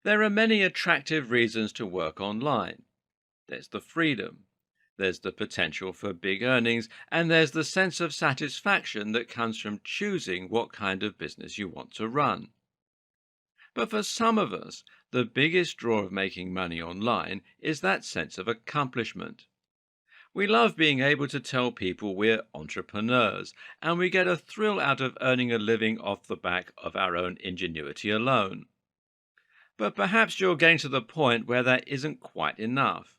There are many attractive reasons to work online. There's the freedom, there's the potential for big earnings, and there's the sense of satisfaction that comes from choosing what kind of business you want to run. But for some of us, the biggest draw of making money online is that sense of accomplishment. We love being able to tell people we're entrepreneurs, and we get a thrill out of earning a living off the back of our own ingenuity alone. But perhaps you're getting to the point where that isn't quite enough.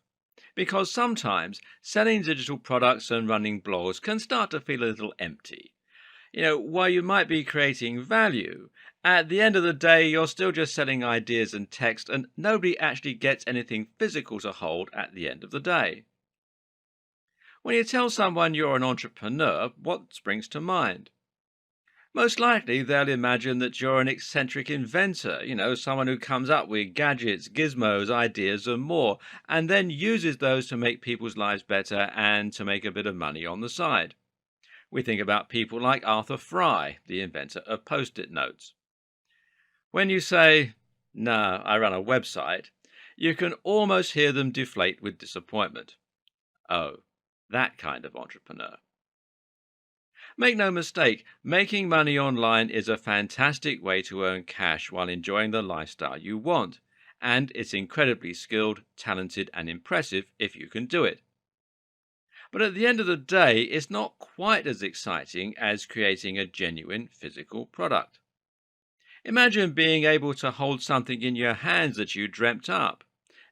Because sometimes selling digital products and running blogs can start to feel a little empty. While you might be creating value, at the end of the day, you're still just selling ideas and text, and nobody actually gets anything physical to hold at the end of the day. When you tell someone you're an entrepreneur, what springs to mind? Most likely, they'll imagine that you're an eccentric inventor, someone who comes up with gadgets, gizmos, ideas, and more, and then uses those to make people's lives better and to make a bit of money on the side. We think about people like Arthur Fry, the inventor of Post-it notes. When you say, "No, I run a website," you can almost hear them deflate with disappointment. Oh, that kind of entrepreneur. Make no mistake, making money online is a fantastic way to earn cash while enjoying the lifestyle you want, and it's incredibly skilled, talented, and impressive if you can do it. But at the end of the day, it's not quite as exciting as creating a genuine physical product. Imagine being able to hold something in your hands that you dreamt up.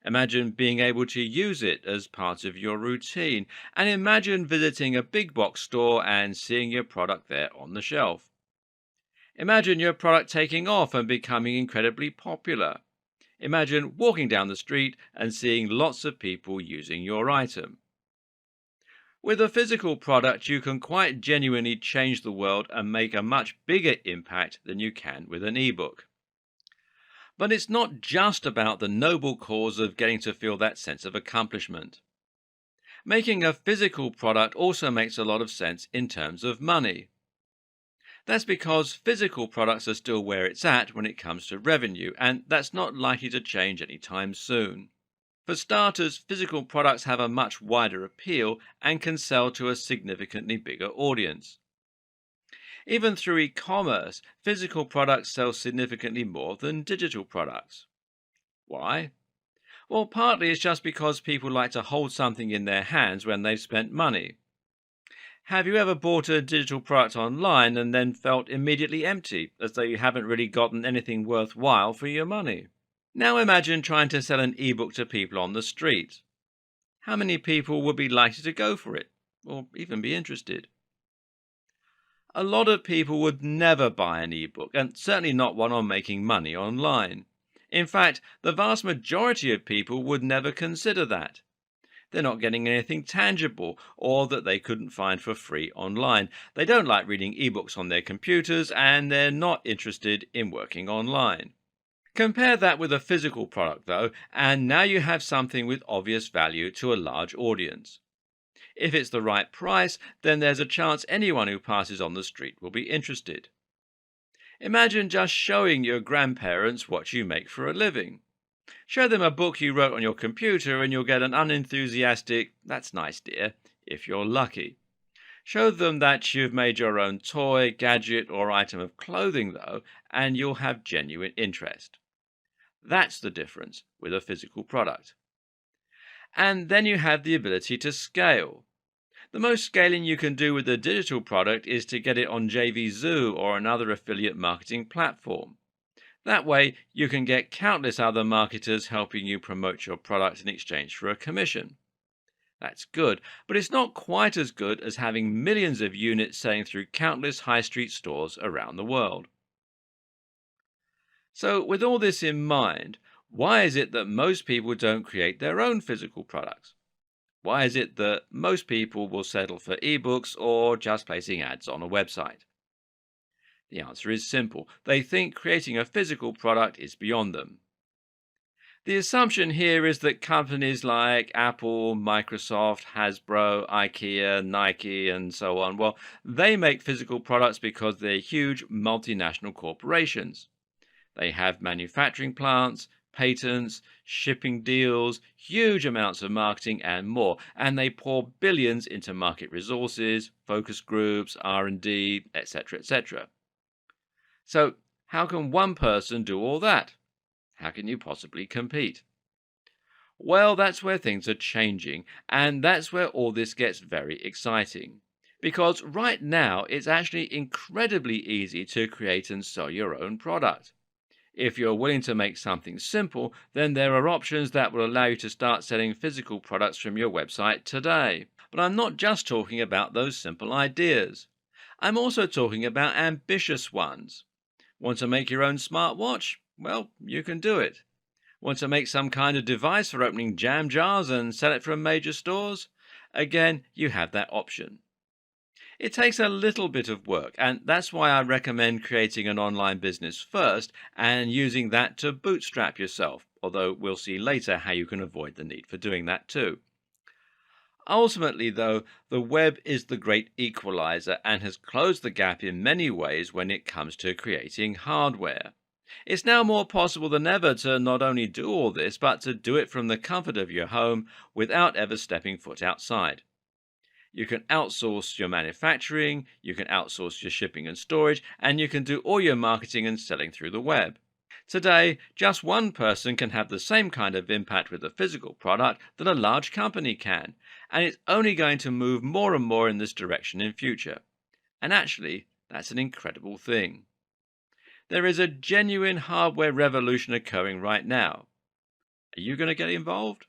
Imagine being able to use it as part of your routine. And imagine visiting a big box store and seeing your product there on the shelf. Imagine your product taking off and becoming incredibly popular. Imagine walking down the street and seeing lots of people using your item. With a physical product, you can quite genuinely change the world and make a much bigger impact than you can with an ebook. But it's not just about the noble cause of getting to feel that sense of accomplishment. Making a physical product also makes a lot of sense in terms of money. That's because physical products are still where it's at when it comes to revenue, and that's not likely to change anytime soon. For starters, physical products have a much wider appeal and can sell to a significantly bigger audience. Even through e-commerce, physical products sell significantly more than digital products. Why? Well, partly it's just because people like to hold something in their hands when they've spent money. Have you ever bought a digital product online and then felt immediately empty, as though you haven't really gotten anything worthwhile for your money? Now imagine trying to sell an ebook to people on the street. How many people would be likely to go for it, or even be interested? A lot of people would never buy an ebook, and certainly not one on making money online. In fact, the vast majority of people would never consider that. They're not getting anything tangible or that they couldn't find for free online. They don't like reading ebooks on their computers, and they're not interested in working online. Compare that with a physical product, though, and now you have something with obvious value to a large audience. If it's the right price, then there's a chance anyone who passes on the street will be interested. Imagine just showing your grandparents what you make for a living. Show them a book you wrote on your computer and you'll get an unenthusiastic, "That's nice, dear," if you're lucky. Show them that you've made your own toy, gadget, or item of clothing, though, and you'll have genuine interest. That's the difference with a physical product. And then you have the ability to scale. The most scaling you can do with a digital product is to get it on JVZoo or another affiliate marketing platform. That way, you can get countless other marketers helping you promote your product in exchange for a commission. That's good, but it's not quite as good as having millions of units selling through countless high street stores around the world. So, with all this in mind, why is it that most people don't create their own physical products? Why is it that most people will settle for ebooks or just placing ads on a website? The answer is simple. They think creating a physical product is beyond them. The assumption here is that companies like Apple, Microsoft, Hasbro, IKEA, Nike, and so on, well, they make physical products because they're huge multinational corporations. They have manufacturing plants, patents, shipping deals, huge amounts of marketing and more, and they pour billions into market resources, focus groups, R&D, etc., etc. So, how can one person do all that? How can you possibly compete? Well, that's where things are changing, and that's where all this gets very exciting. Because right now, it's actually incredibly easy to create and sell your own product. If you're willing to make something simple, then there are options that will allow you to start selling physical products from your website today. But I'm not just talking about those simple ideas. I'm also talking about ambitious ones. Want to make your own smartwatch? Well, you can do it. Want to make some kind of device for opening jam jars and sell it from major stores? Again, you have that option. It takes a little bit of work, and that's why I recommend creating an online business first and using that to bootstrap yourself, although we'll see later how you can avoid the need for doing that too. Ultimately, though, the web is the great equalizer and has closed the gap in many ways when it comes to creating hardware. It's now more possible than ever to not only do all this, but to do it from the comfort of your home without ever stepping foot outside. You can outsource your manufacturing, you can outsource your shipping and storage, and you can do all your marketing and selling through the web. Today, just one person can have the same kind of impact with a physical product that a large company can, and it's only going to move more and more in this direction in future. And actually, that's an incredible thing. There is a genuine hardware revolution occurring right now. Are you going to get involved?